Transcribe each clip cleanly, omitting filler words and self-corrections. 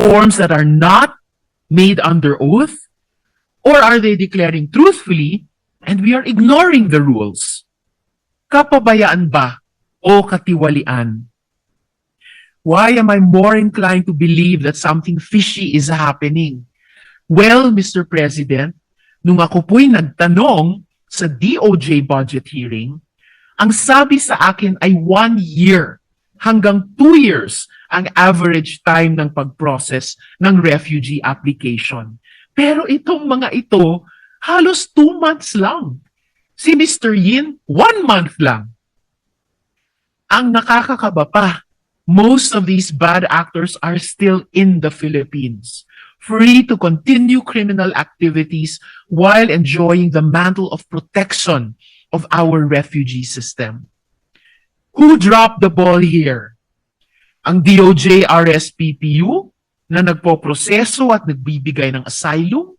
forms that are not made under oath? Or are they declaring truthfully and we are ignoring the rules? Kapabayaan ba o katiwalian? Why am I more inclined to believe that something fishy is happening? Well, Mr. President, nung ako po'y nagtanong sa DOJ budget hearing, ang sabi sa akin ay 1 year hanggang 2 years ang average time ng pag-process ng refugee application. Pero itong mga ito, halos 2 months lang. Si Mr. Yin, 1 month lang. Ang nakakakaba pa, most of these bad actors are still in the Philippines, free to continue criminal activities while enjoying the mantle of protection of our refugee system. Who dropped the ball here? Ang DOJ RSPPU na nagpoproseso at nagbibigay ng asylum?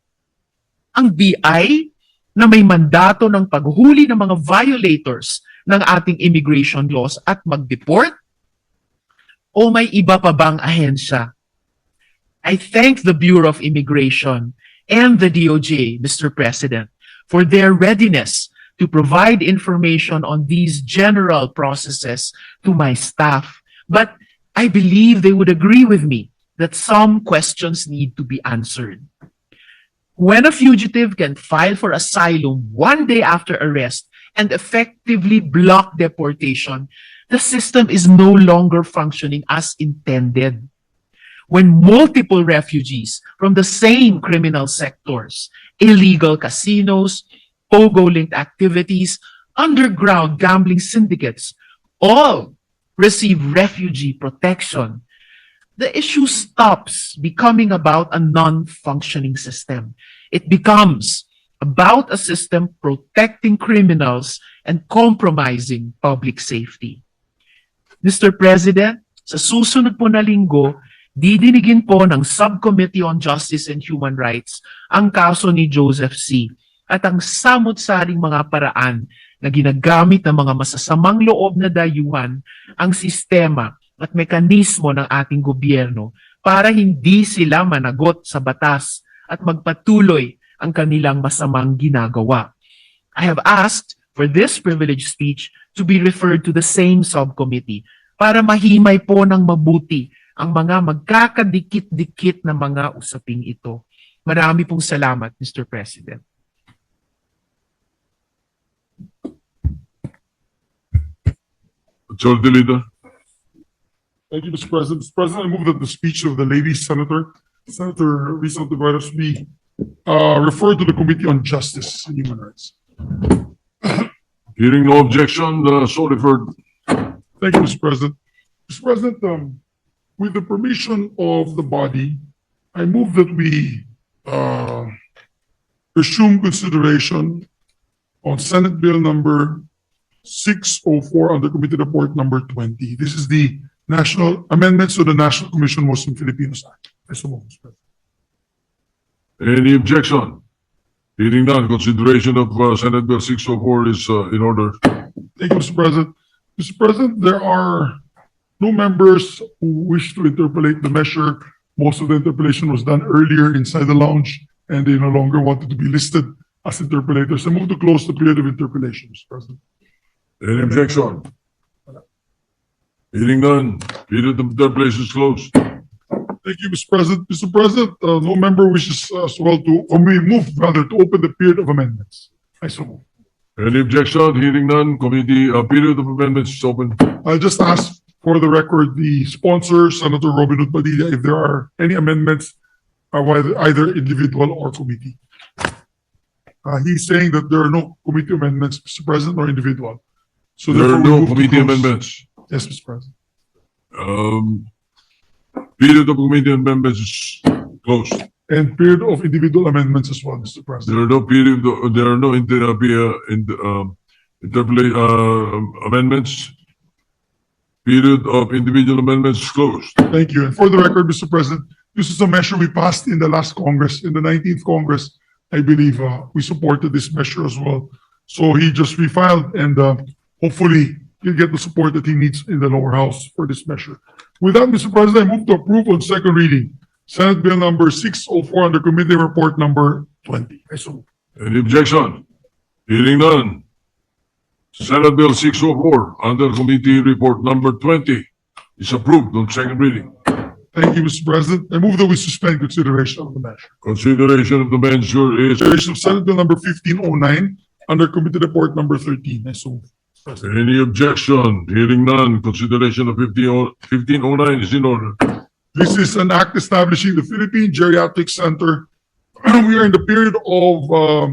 Ang BI na may mandato ng paghuli ng mga violators ng ating immigration laws at mag-deport? O may iba pa bang ahensya? I thank the Bureau of Immigration and the DOJ, Mr. President, for their readiness to provide information on these general processes to my staff. But I believe they would agree with me that some questions need to be answered. When a fugitive can file for asylum 1 day after arrest and effectively block deportation, the system is no longer functioning as intended. When multiple refugees from the same criminal sectors, illegal casinos, pogo-linked activities, underground gambling syndicates, all receive refugee protection, the issue stops becoming about a non-functioning system. It becomes about a system protecting criminals and compromising public safety. Mr. President, sa susunod po na linggo, didinigin po ng Subcommittee on Justice and Human Rights ang kaso ni Joseph C. at ang samot-saring mga paraan na ginagamit ng mga masasamang loob na dayuhan ang sistema at mekanismo ng ating gobyerno para hindi sila managot sa batas at magpatuloy ang kanilang masamang ginagawa. I have asked for this privileged speech to be referred to the same subcommittee para mahimay po ng mabuti ang mga magkakadikit-dikit na mga usaping ito. Marami pong salamat, Mr. President. Majority Leader. Thank you, Mr. President. Mr. President, I move that the speech of the lady Senator Risa Ontiveros be referred to the Committee on Justice and Human Rights. Hearing no objection, so referred. Thank you, Mr. President. Mr. President, with the permission of the body, I move that we resume consideration on Senate Bill number 604 under Committee Report number 20. This is the national amendments to the National Commission on Muslim Filipinos Act. I so move, Mr. President. Any objection? Hearing none, consideration of Senate Bill 604 is in order. Thank you, Mr. President. Mr. President, there are no members who wish to interpolate the measure. Most of the interpolation was done earlier inside the lounge, and they no longer wanted to be listed as interpolators. I move to close the period of interpolation, Mr. President. Any objection? Hearing none, period of interpolation is closed. Thank you, Mr. President. Mr. President, no member wishes as well to, or we move rather to open the period of amendments. I so move. Any objection? Hearing none, committee, period of amendments is open. I just ask for the record, the sponsor, Senator Robin Hood Padilla, if there are any amendments, either individual or committee. He's saying that there are no committee amendments, Mr. President, or individual. So There are therefore, we no move to committee close. amendments. Yes, Mr. President. Period of committee amendments is closed. And period of individual amendments as well, Mr. President. There are no period, there are no amendments. Period of individual amendments is closed. Thank you. And for the record, Mr. President, this is a measure we passed in the last Congress, in the 19th Congress. I believe we supported this measure as well. So he just refiled and hopefully he'll get the support that he needs in the lower house for this measure. With that, Mr. President, I move to approve on second reading Senate Bill number 604 under Committee Report number 20. I so move. Any objection? Hearing none. Senate Bill 604 under Committee Report number 20 is approved on second reading. Thank you, Mr. President. I move that we suspend consideration of the measure. Consideration of the measure is. Consideration of Senate Bill number 1509 under Committee Report number 13. I so move. Any objection? Hearing none. Consideration of 1509 is in order. This is an act establishing the Philippine Geriatric Center. We are in the period of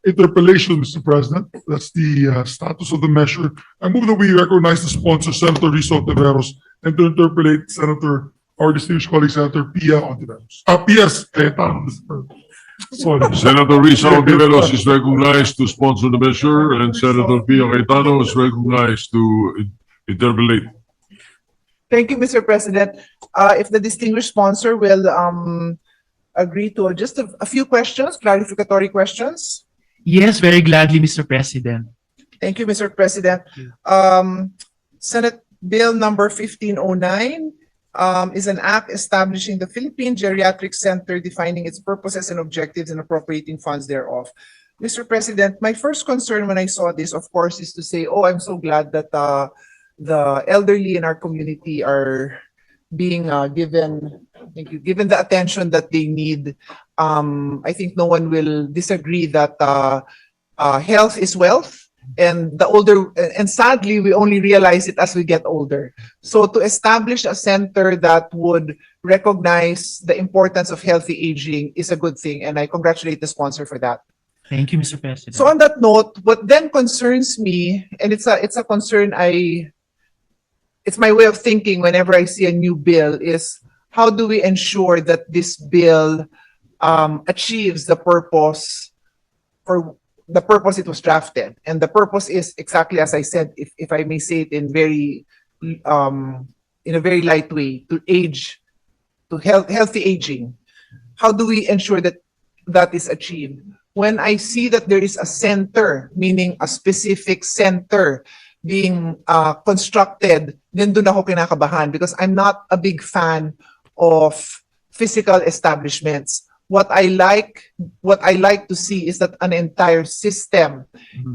interpellation, Mr. President. That's the status of the measure. I move that we recognize the sponsor, Senator Rizzo Ontiveros, and to interpellate Senator, our distinguished colleague, Senator Pia Ontiveros. P.S. Cayetano, Mr. President. Sorry. Senator Risa Ontiveros is recognized to sponsor the measure, and Senator Pia Cayetano is recognized to interpolate. Thank you, Mr. President. If the distinguished sponsor will agree to just a few questions, clarificatory questions. Yes, very gladly, Mr. President. Thank you, Mr. President. Senate Bill number 1509 is an act establishing the Philippine Geriatric Center, defining its purposes and objectives and appropriating funds thereof. Mr. President, my first concern when I saw this, of course, is to say, oh, I'm so glad that the elderly in our community are being given the attention that they need. I think no one will disagree that health is wealth, and sadly, we only realize it as we get older. So to establish a center that would recognize the importance of healthy aging is a good thing, and I congratulate the sponsor for that. Thank you, Mr. President. So on that note, what then concerns me, and it's a concern it's my way of thinking whenever I see a new bill, is how do we ensure that this bill achieves the purpose for the purpose it was drafted? And the purpose is exactly as I said, if I may say it in a very light way, to healthy aging. How do we ensure that that is achieved? When I see that there is a center, meaning a specific center being constructed, then doon ako kinakabahan, because I'm not a big fan of physical establishments. What I like to see is that an entire system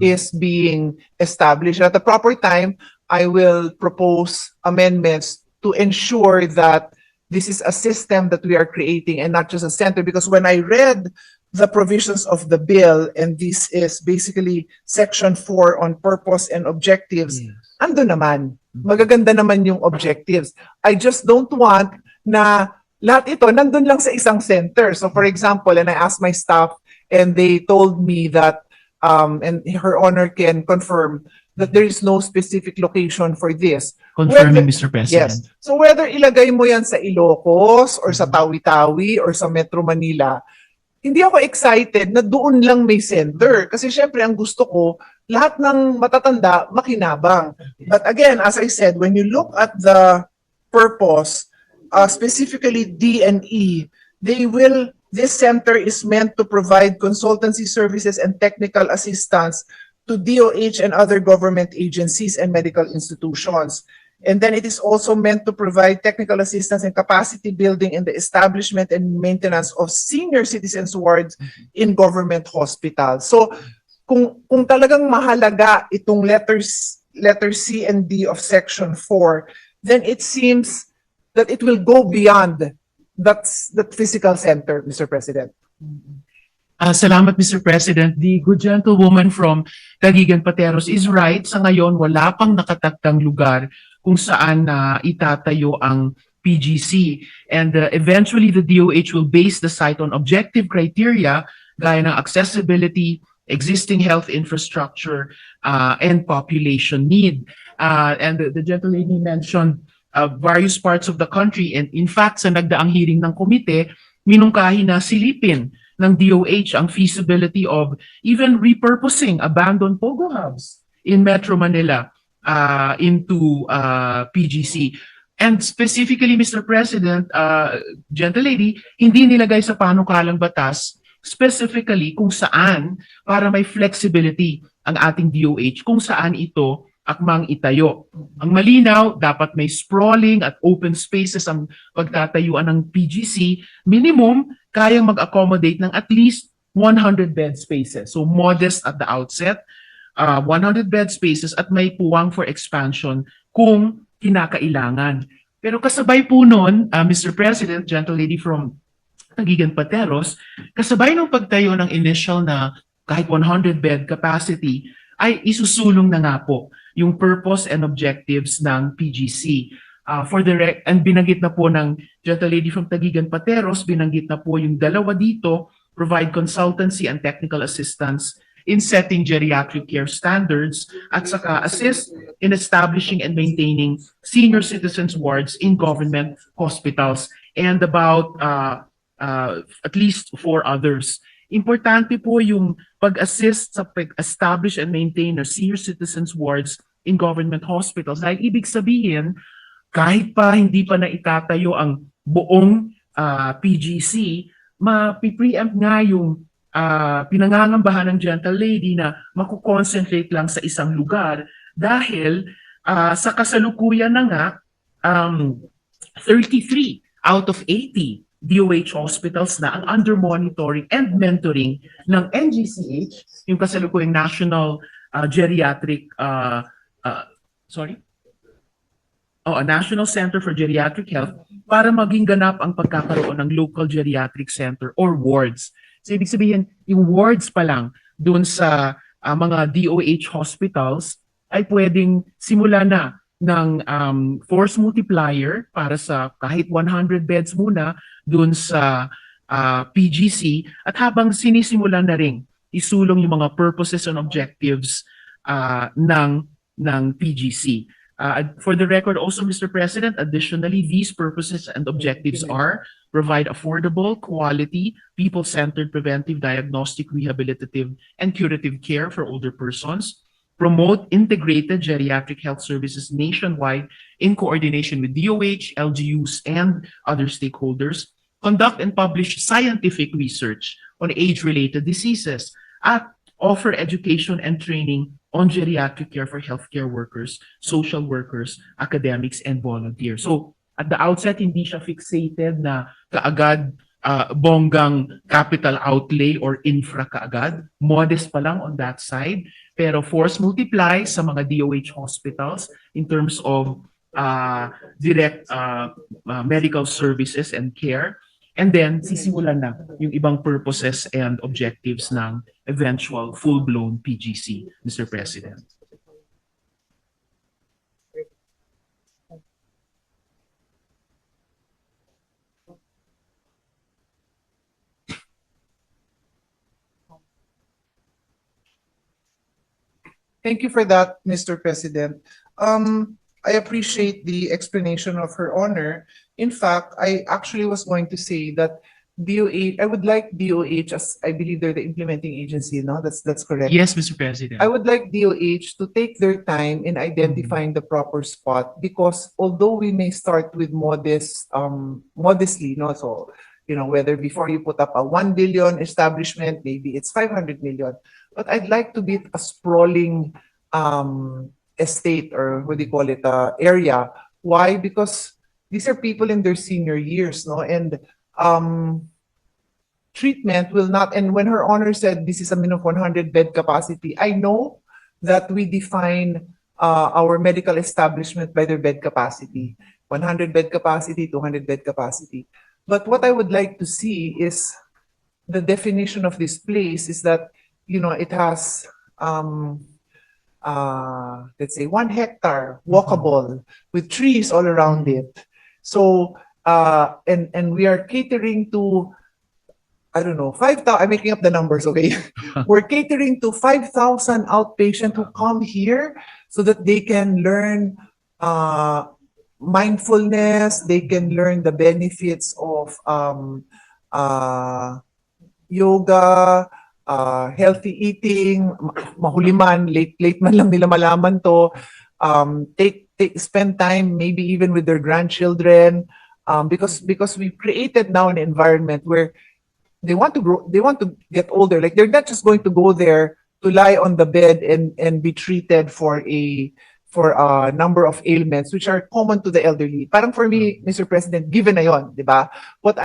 is being established. At the proper time, I will propose amendments to ensure that this is a system that we are creating and not just a center. Because when I read the provisions of the bill, and this is basically section 4 on purpose and objectives, ando naman. Magaganda naman yung objectives. I just don't want na lahat ito nandun lang sa isang center. So for example, and I asked my staff, and they told me that, and Her Honor can confirm, that there is no specific location for this. Confirming, Mr. President. Yes. So whether ilagay mo yan sa Ilocos, or sa Tawi-Tawi, or sa Metro Manila, hindi ako excited na doon lang may center. Kasi syempre, ang gusto ko, lahat ng matatanda, makinabang. But again, as I said, when you look at the purpose, specifically D and E, this center is meant to provide consultancy services and technical assistance to DOH and other government agencies and medical institutions. And then it is also meant to provide technical assistance and capacity building in the establishment and maintenance of senior citizens wards in government hospitals. So kung talagang mahalaga itong letter C and D of section 4, then it seems that it will go beyond that physical center, Mr. President. Salamat, Mr. President. The good gentlewoman from Tagigan Pateros is right. Sa ngayon, wala pang nakataktang lugar kung saan itatayo ang PGC. And eventually, the DOH will base the site on objective criteria gaya ng accessibility, existing health infrastructure, and population need. And the gentlelady mentioned various parts of the country. And in fact, sa nagdaang hearing ng komite, minungkahi na silipin ng DOH ang feasibility of even repurposing abandoned pogo hubs in Metro Manila into PGC. And specifically, Mr. President, gentlelady, hindi nilagay sa panukalang batas specifically kung saan para may flexibility ang ating DOH kung saan ito akmang itayo. Ang malinaw, dapat may sprawling at open spaces ang pagtatayuan ng PGC. Minimum, kayang mag-accommodate ng at least 100 bed spaces. So modest at the outset, 100 bed spaces at may puwang for expansion kung kinakailangan. Pero kasabay po nun, Mr. President, Gentle Lady from Taguigan Pateros, kasabay ng pagtayo ng initial na kahit 100 bed capacity, ay isusulong na nga po yung purpose and objectives ng PGC. And binanggit na po ng Gentle Lady from Taguigan Pateros, binanggit na po yung dalawa dito, provide consultancy and technical assistance in setting geriatric care standards at saka assist in establishing and maintaining senior citizens wards in government hospitals and about at least 4 others. Importante po yung pag-assist sa pag-establish and maintain ng senior citizens wards in government hospitals. Dahil ibig sabihin, kahit pa hindi pa naitatayo ang buong PGC, mapipreempt nga yung pinangangambahan ng Gentle Lady na makukonsentrate lang sa isang lugar dahil sa kasalukuyan na nga 33 out of 80 DOH hospitals na ang under monitoring and mentoring ng NGCH, yung kasalukuyang National Geriatric National Center for Geriatric Health para maging ganap ang pagkakaroon ng local geriatric center or wards. So ibig sabihin, yung wards pa lang doon sa mga DOH hospitals ay pwedeng simula na ng force multiplier para sa kahit 100 beds muna doon sa PGC at habang sinisimulan na rin isulong yung mga purposes and objectives ng PGC. For the record also, Mr. President, additionally, these purposes and objectives are provide affordable, quality, people-centered preventive, diagnostic, rehabilitative, and curative care for older persons, promote integrated geriatric health services nationwide in coordination with DOH, LGUs, and other stakeholders, conduct and publish scientific research on age-related diseases, at offer education and training on geriatric care for healthcare workers, social workers, academics, and volunteers. So, at the outset, hindi siya fixated na kaagad bonggang capital outlay or infra kaagad. Modest pa lang on that side. Pero force multiply sa mga DOH hospitals in terms of direct medical services and care. And then, sisimulan na yung ibang purposes and objectives ng eventual full-blown PGC, Mr. President. Thank you for that, Mr. President. I appreciate the explanation of Her Honor. In fact, I actually was going to say that DOH, I would like DOH, as I believe they're the implementing agency, no? That's correct. Yes, Mr. President. I would like DOH to take their time in identifying the proper spot because although we may start with modestly, no? So, you know, whether before you put up a 1 billion establishment, maybe it's 500 million. But I'd like to be a sprawling estate or what do you call it, area. Why? Because these are people in their senior years, no? And treatment will not, and when Her Honor said this is a minimum 100 bed capacity, I know that we define our medical establishment by their bed capacity, 100 bed capacity, 200 bed capacity. But what I would like to see is the definition of this place is that, you know, it has, let's say 1 hectare walkable with trees all around it. So, and we are catering to, I don't know, 5,000, I'm making up the numbers, okay? We're catering to 5,000 outpatients who come here so that they can learn mindfulness, they can learn the benefits of yoga, healthy eating, mahuli man, late man lang nila malaman to, spend time maybe even with their grandchildren, because we've created now an environment where they want to grow, they want to get older. Like they're not just going to go there to lie on the bed and be treated for for a number of ailments which are common to the elderly. Parang for me, Mr. President, given na yon, di ba? What